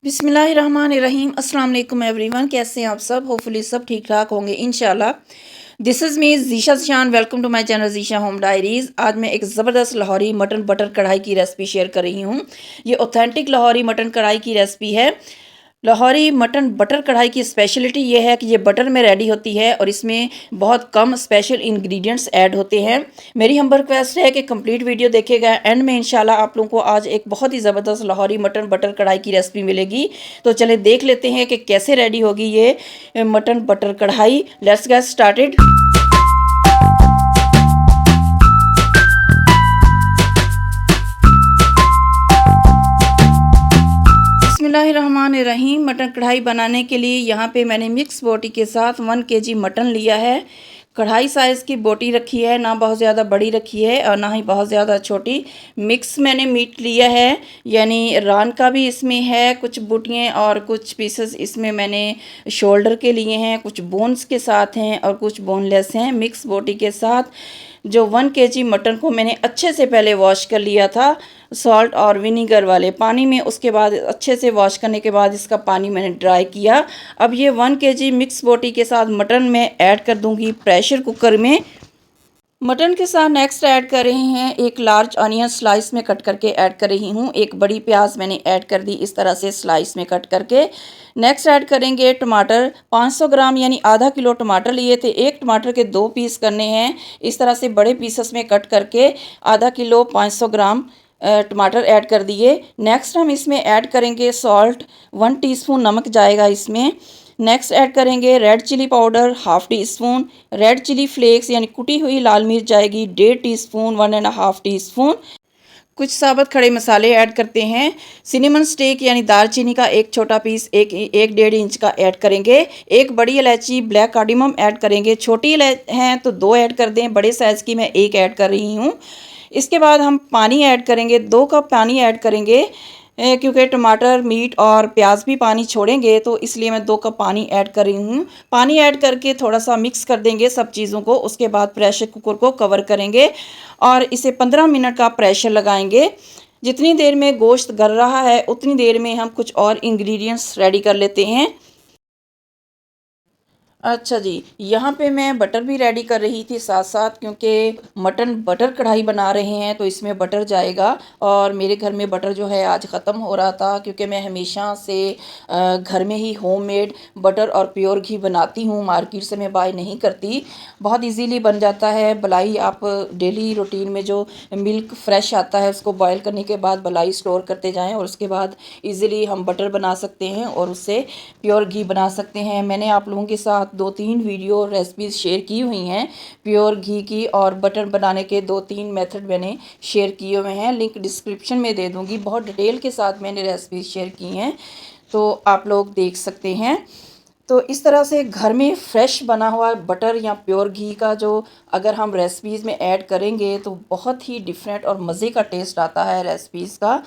बिस्मिल्लाहिर्रहमानिर्रहीम अस्सलाम वालेकुम एवरीवन। कैसे हैं आप सब? होपफुली सब ठीक ठाक होंगे इंशाल्लाह। This is me Zeesha Shan. Welcome to my channel Zeesha home diaries. आज मैं एक ज़बरदस्त लाहौरी मटन बटर कढ़ाई की रेसिपी शेयर कर रही हूँ। ये ऑथेंटिक लाहौरी मटन कढ़ाई की रेसिपी है। लाहौरी मटन बटर कढ़ाई की स्पेशलिटी ये है कि ये बटर में रेडी होती है और इसमें बहुत कम स्पेशल इंग्रेडिएंट्स ऐड होते हैं। मेरी हम्बल रिक्वेस्ट है कि कंप्लीट वीडियो देखिएगा। एंड में इंशाल्लाह आप लोगों को आज एक बहुत ही ज़बरदस्त लाहौरी मटन बटर कढ़ाई की रेसिपी मिलेगी। तो चले देख लेते हैं कि कैसे रेडी होगी ये मटन बटर कढ़ाई। Let's get started. बिस्मिल्लाहिर्रहमानिर्रहीम। मटन कढ़ाई बनाने के लिए यहाँ पे मैंने मिक्स बोटी के साथ 1 kg मटन लिया है। कढ़ाई साइज़ की बोटी रखी है, ना बहुत ज़्यादा बड़ी रखी है और ना ही बहुत ज़्यादा छोटी। मिक्स मैंने मीट लिया है, यानी रान का भी इसमें है कुछ बोटियाँ और कुछ पीसेस इसमें मैंने शोल्डर के लिए हैं, कुछ बोन्स के साथ हैं और कुछ बोनलेस हैं। मिक्स बोटी के साथ जो 1 kg मटन को मैंने अच्छे से पहले वॉश कर लिया था सॉल्ट और विनीगर वाले पानी में। उसके बाद अच्छे से वॉश करने के बाद इसका पानी मैंने ड्राई किया। अब ये 1 kg मिक्स बोटी के साथ मटन में ऐड कर दूंगी प्रेशर कुकर में। मटन के साथ नेक्स्ट ऐड कर रहे हैं एक लार्ज ऑनियन स्लाइस में कट करके ऐड कर रही हूँ। एक बड़ी प्याज मैंने ऐड कर दी इस तरह से स्लाइस में कट करके। नेक्स्ट ऐड करेंगे टमाटर 500 ग्राम, यानी आधा किलो टमाटर लिए थे। एक टमाटर के 2 पीस करने हैं इस तरह से बड़े पीसेस में कट करके। आधा किलो 500 ग्राम टमाटर ऐड कर दिए। नेक्स्ट हम इसमें ऐड करेंगे सॉल्ट, 1 टीस्पून नमक जाएगा इसमें। नेक्स्ट ऐड करेंगे red chilli powder 1/2 teaspoon. Red chilli flakes यानी कुटी हुई लाल मिर्च जाएगी 1.5 टीस्पून, 1.5 टीस्पून। कुछ साबुत खड़े मसाले ऐड करते हैं। सिनेमन स्टिक यानी दालचीनी का एक छोटा पीस, एक 1.5 इंच का ऐड करेंगे। एक बड़ी इलायची ब्लैक कार्डिमम ऐड करेंगे। छोटी हैं तो 2 ऐड कर दें, बड़े साइज़ की मैं 1 ऐड कर रही हूँ। इसके बाद हम पानी ऐड करेंगे, 2 कप पानी ऐड करेंगे क्योंकि टमाटर मीट और प्याज भी पानी छोड़ेंगे, तो इसलिए मैं 2 कप पानी ऐड कर रही हूँ। पानी ऐड करके थोड़ा सा मिक्स कर देंगे सब चीज़ों को। उसके बाद प्रेशर कुकर को कवर करेंगे और इसे 15 मिनट का प्रेशर लगाएंगे। जितनी देर में गोश्त गल रहा है उतनी देर में हम कुछ और इंग्रेडिएंट्स रेडी कर लेते हैं। अच्छा जी, यहाँ पे मैं बटर भी रेडी कर रही थी साथ साथ, क्योंकि मटन बटर कढ़ाई बना रहे हैं तो इसमें बटर जाएगा। और मेरे घर में बटर जो है आज ख़त्म हो रहा था, क्योंकि मैं हमेशा से घर में ही होममेड बटर और प्योर घी बनाती हूँ, मार्केट से मैं बाय नहीं करती। बहुत इजीली बन जाता है। बलाई आप डेली रूटीन में जो मिल्क फ्रेश आता है उसको बॉयल करने के बाद बलाई स्टोर करते जाएँ और उसके बाद ईज़िली हम बटर बना सकते हैं और उससे प्योर घी बना सकते हैं। मैंने आप लोगों के साथ 2-3 वीडियो रेसिपीज़ शेयर की हुई हैं प्योर घी की, और बटर बनाने के 2-3 मेथड मैंने शेयर किए हुए हैं। लिंक डिस्क्रिप्शन में दे दूँगी। बहुत डिटेल के साथ मैंने रेसिपीज़ शेयर की हैं, तो आप लोग देख सकते हैं। तो इस तरह से घर में फ्रेश बना हुआ बटर या प्योर घी का जो अगर हम रेसिपीज़ में ऐड करेंगे तो बहुत ही डिफरेंट और मज़े का टेस्ट आता है रेसिपीज़ का।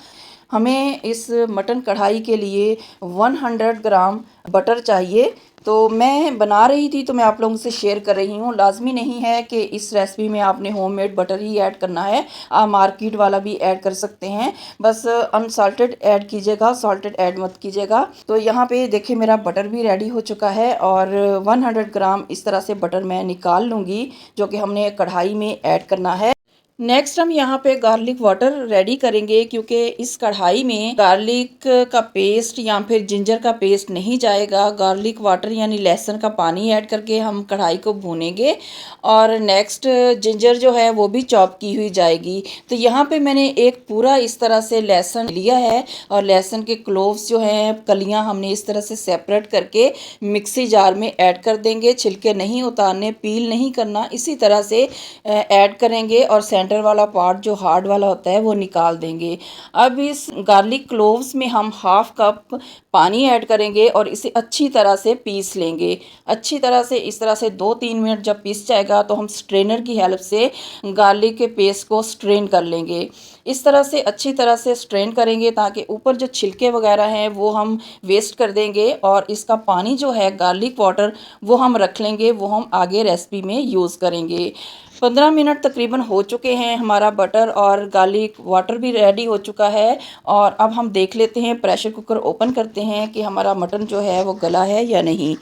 हमें इस मटन कढ़ाई के लिए 100 ग्राम बटर चाहिए। तो मैं बना रही थी तो मैं आप लोगों से शेयर कर रही हूँ। लाजमी नहीं है कि इस रेसिपी में आपने होममेड बटर ही ऐड करना है, आप मार्केट वाला भी ऐड कर सकते हैं। बस अनसाल्टेड ऐड कीजिएगा, सॉल्टेड ऐड मत कीजिएगा। तो यहाँ पे देखिए मेरा बटर भी रेडी हो चुका है और 100 ग्राम इस तरह से बटर मैं निकाल लूँगी जो कि हमने कढ़ाई में ऐड करना है। नेक्स्ट हम यहाँ पे गार्लिक वाटर रेडी करेंगे, क्योंकि इस कढ़ाई में गार्लिक का पेस्ट या फिर जिंजर का पेस्ट नहीं जाएगा। गार्लिक वाटर यानी लहसुन का पानी ऐड करके हम कढ़ाई को भूनेंगे और नेक्स्ट जिंजर जो है वो भी चॉप की हुई जाएगी। तो यहाँ पे मैंने एक पूरा इस तरह से लहसुन लिया है और लहसुन के क्लोव्स जो हैं कलियाँ हमने इस तरह से सेपरेट करके मिक्सी जार में ऐड कर देंगे। छिलके नहीं उतारने, पील नहीं करना, इसी तरह से ऐड करेंगे और सेंटर वाला पार्ट जो हार्ड वाला होता है वो निकाल देंगे। अब इस गार्लिक क्लोव्स में हम 1/2 कप पानी ऐड करेंगे और इसे अच्छी तरह से पीस लेंगे। अच्छी तरह से इस तरह से 2-3 मिनट जब पीस जाएगा तो हम स्ट्रेनर की हेल्प से गार्लिक के पेस्ट को स्ट्रेन कर लेंगे। इस तरह से अच्छी तरह से स्ट्रेन करेंगे ताकि ऊपर जो छिलके वगैरह हैं वो हम वेस्ट कर देंगे, और इसका पानी जो है गार्लिक वाटर वो हम रख लेंगे, वो हम आगे रेसिपी में यूज़ करेंगे। 15 मिनट तकरीबन हो चुके हैं, हमारा बटर और गार्लिक वाटर भी रेडी हो चुका है। और अब हम देख लेते हैं, प्रेशर कुकर ओपन करते हैं कि हमारा मटन जो है वो गला है या नहीं।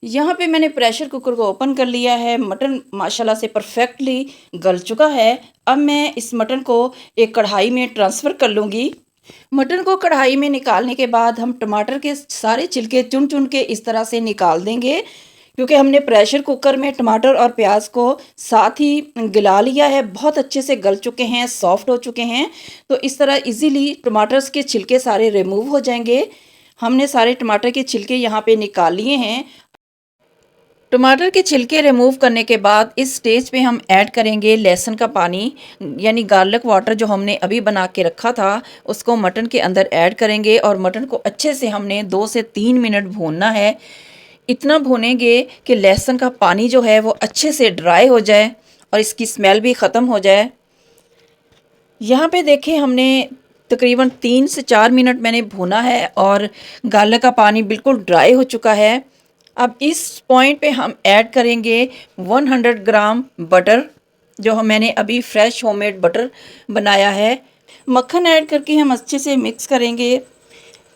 यहाँ पे मैंने प्रेशर कुकर को ओपन कर लिया है। मटन माशाल्लाह से परफेक्टली गल चुका है। अब मैं इस मटन को एक कढ़ाई में ट्रांसफ़र कर लूँगी। मटन को कढ़ाई में निकालने के बाद हम टमाटर के सारे छिलके चुन चुन के इस तरह से निकाल देंगे, क्योंकि हमने प्रेशर कुकर में टमाटर और प्याज को साथ ही गला लिया है। बहुत अच्छे से गल चुके हैं, सॉफ्ट हो चुके हैं। तो इस तरह इजीली टमाटर्स के छिलके सारे रिमूव हो जाएंगे। हमने सारे टमाटर के छिलके यहाँ पे निकाल लिए हैं। टमाटर के छिलके रिमूव करने के बाद इस स्टेज पे हम ऐड करेंगे लहसुन का पानी, यानी गार्लिक वाटर जो हमने अभी बना के रखा था उसको मटन के अंदर ऐड करेंगे, और मटन को अच्छे से हमने 2 से 3 मिनट भूनना है। इतना भूनेंगे कि लहसुन का पानी जो है वो अच्छे से ड्राई हो जाए और इसकी स्मेल भी ख़त्म हो जाए। यहाँ पे देखें, हमने तकरीबन 3 से 4 मिनट मैंने भूना है और गार्लिक का पानी बिल्कुल ड्राई हो चुका है। अब इस पॉइंट पे हम ऐड करेंगे 100 ग्राम बटर, जो मैंने अभी फ्रेश होममेड बटर बनाया है। मक्खन ऐड करके हम अच्छे से मिक्स करेंगे।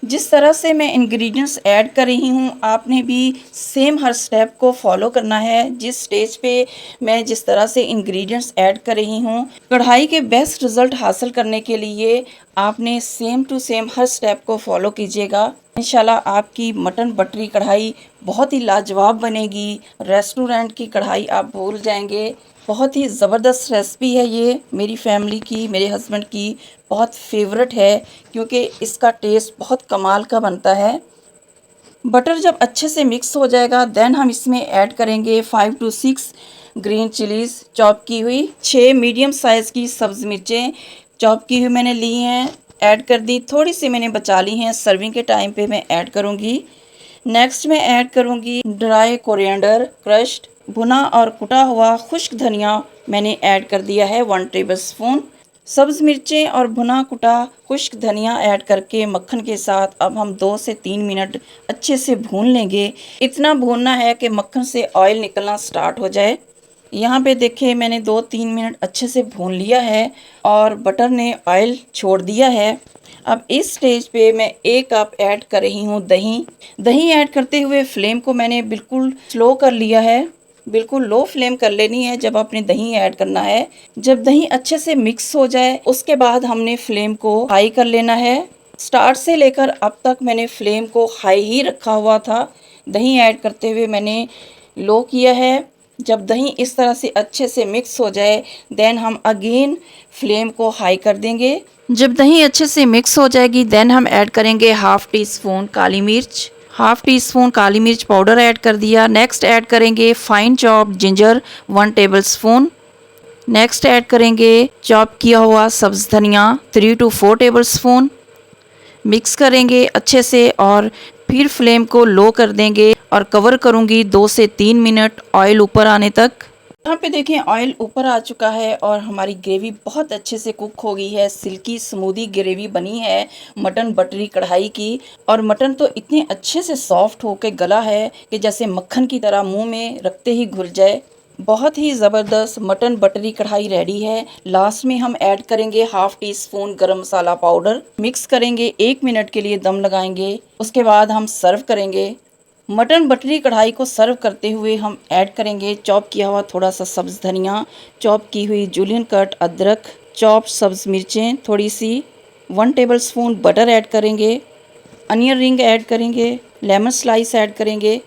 जिस तरह से मैं इंग्रेडिएंट्स ऐड कर रही हूँ, आपने भी सेम हर स्टेप को फॉलो करना है। जिस स्टेज पे मैं जिस तरह से इंग्रेडिएंट्स ऐड कर रही हूँ, कढ़ाई के बेस्ट रिज़ल्ट हासिल करने के लिए आपने सेम टू सेम हर स्टेप को फॉलो कीजिएगा। इंशाल्लाह आपकी मटन बटरी कढ़ाई बहुत ही लाजवाब बनेगी। रेस्टोरेंट की कढ़ाई आप भूल जाएंगे। बहुत ही ज़बरदस्त रेसिपी है ये, मेरी फैमिली की, मेरे हस्बैंड की बहुत फेवरेट है, क्योंकि इसका टेस्ट बहुत कमाल का बनता है। बटर जब अच्छे से मिक्स हो जाएगा देन हम इसमें ऐड करेंगे 5 टू 6 ग्रीन चिलीज़ चॉप की हुई, 6 मीडियम साइज़ की सब्ज़ मिर्चें चॉप की हुई मैंने ली हैं, ऐड कर दी। थोड़ी सी मैंने बचा ली हैं, सर्विंग के टाइम पे मैं ऐड करूँगी। नेक्स्ट मैं ऐड करूँगी ड्राई कोरिएंडर क्रश्ड, भुना और कुटा हुआ खुश्क धनिया मैंने ऐड कर दिया है 1 टेबलस्पून। सब्ज़ मिर्चें और भुना कुटा खुश्क धनिया ऐड करके मक्खन के साथ अब हम 2 से 3 मिनट अच्छे से भून लेंगे। इतना भूनना है कि मक्खन से ऑयल निकलना स्टार्ट हो जाए। यहाँ पे देखिए, मैंने 2-3 मिनट अच्छे से भून लिया है और बटर ने ऑयल छोड़ दिया है। अब इस स्टेज पे मैं 1 कप ऐड कर रही हूँ दही। दही ऐड करते हुए फ्लेम को मैंने बिल्कुल स्लो कर लिया है। बिल्कुल लो फ्लेम कर लेनी है जब आपने दही ऐड करना है। जब दही अच्छे से मिक्स हो जाए उसके बाद हमने फ्लेम को हाई कर लेना है। स्टार्ट से लेकर अब तक मैंने फ्लेम को हाई ही रखा हुआ था। दही ऐड करते हुए मैंने लो किया है। जब दही इस तरह से अच्छे से मिक्स हो जाए देन हम अगेन फ्लेम को हाई कर देंगे। जब दही अच्छे से मिक्स हो जाएगी देन हम ऐड करेंगे हाफ़ टी स्पून काली मिर्च, हाफ़ टी स्पून काली मिर्च पाउडर ऐड कर दिया। नेक्स्ट ऐड करेंगे fine chop ginger 1 tablespoon. Next add करेंगे चॉप किया हुआ सब्ज़ धनिया 3 टू 4 टेबलस्पून। मिक्स करेंगे अच्छे से और फिर फ्लेम को लो कर देंगे और कवर करूँगी 2 से 3 मिनट ऑयल ऊपर आने तक। यहाँ पे देखें, ऑयल ऊपर आ चुका है और हमारी ग्रेवी बहुत अच्छे से कुक हो गई है। सिल्की स्मूदी ग्रेवी बनी है मटन बटरी कढ़ाई की, और मटन तो इतने अच्छे से सॉफ्ट होकर गला है कि जैसे मक्खन की तरह मुंह में रखते ही घुल जाए। बहुत ही ज़बरदस्त मटन बटरी कढ़ाई रेडी है। लास्ट में हम ऐड करेंगे हाफ़ टी स्पून गरम मसाला पाउडर। मिक्स करेंगे, 1 मिनट के लिए दम लगाएंगे, उसके बाद हम सर्व करेंगे। मटन बटरी कढ़ाई को सर्व करते हुए हम ऐड करेंगे चॉप किया हुआ थोड़ा सा सब्ज़ धनिया, चॉप की हुई जूलियन कट अदरक, चॉप सब्ज़ मिर्चें थोड़ी सी, 1 टेबलस्पून बटर ऐड करेंगे, अनियन रिंग ऐड करेंगे, लेमन स्लाइस ऐड करेंगे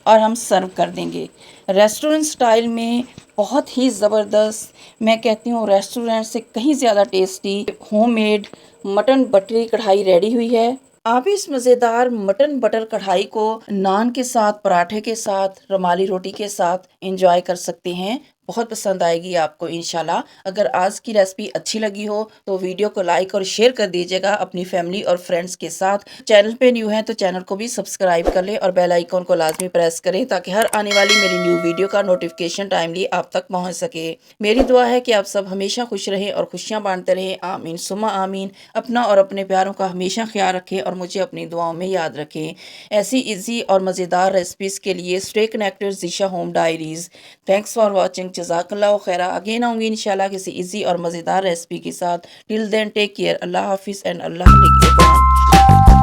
और हम सर्व कर देंगे। रेस्टोरेंट स्टाइल में बहुत ही ज़बरदस्त, मैं कहती हूँ रेस्टोरेंट से कहीं ज़्यादा टेस्टी होममेड मटन बटरी कढ़ाई रेडी हुई है। आप इस मज़ेदार मटन बटर कढ़ाई को नान के साथ, पराठे के साथ, रुमाली रोटी के साथ एंजॉय कर सकते हैं। बहुत पसंद आएगी आपको इंशाल्लाह। अगर आज की रेसिपी अच्छी लगी हो तो वीडियो को लाइक और शेयर कर दीजिएगा अपनी फैमिली और फ्रेंड्स के साथ। चैनल पे न्यू हैं तो चैनल को भी सब्सक्राइब कर लें और बेल आइकन को लाजमी प्रेस करें ताकि हर आने वाली मेरी न्यू वीडियो का नोटिफिकेशन टाइमली आप तक पहुंच सके। मेरी दुआ है कि आप सब हमेशा खुश रहें और खुशियाँ बांटते रहें। आमीन सुम्मा आमीन। अपना और अपने प्यारों का हमेशा ख्याल रखें और मुझे अपनी दुआओं में याद रखें। ऐसी इजी और मज़ेदार रेसिपीज़ के लिए stay connected Zeesha home diaries. Thanks for watching. जज़ाकल्लाह खैरा। अगेन आऊँगी इंशाल्लाह किसी इजी और मज़ेदार रेसिपी के साथ। Till then take care. अल्लाह हाफिज़ एंड अल्लाह निगहबान।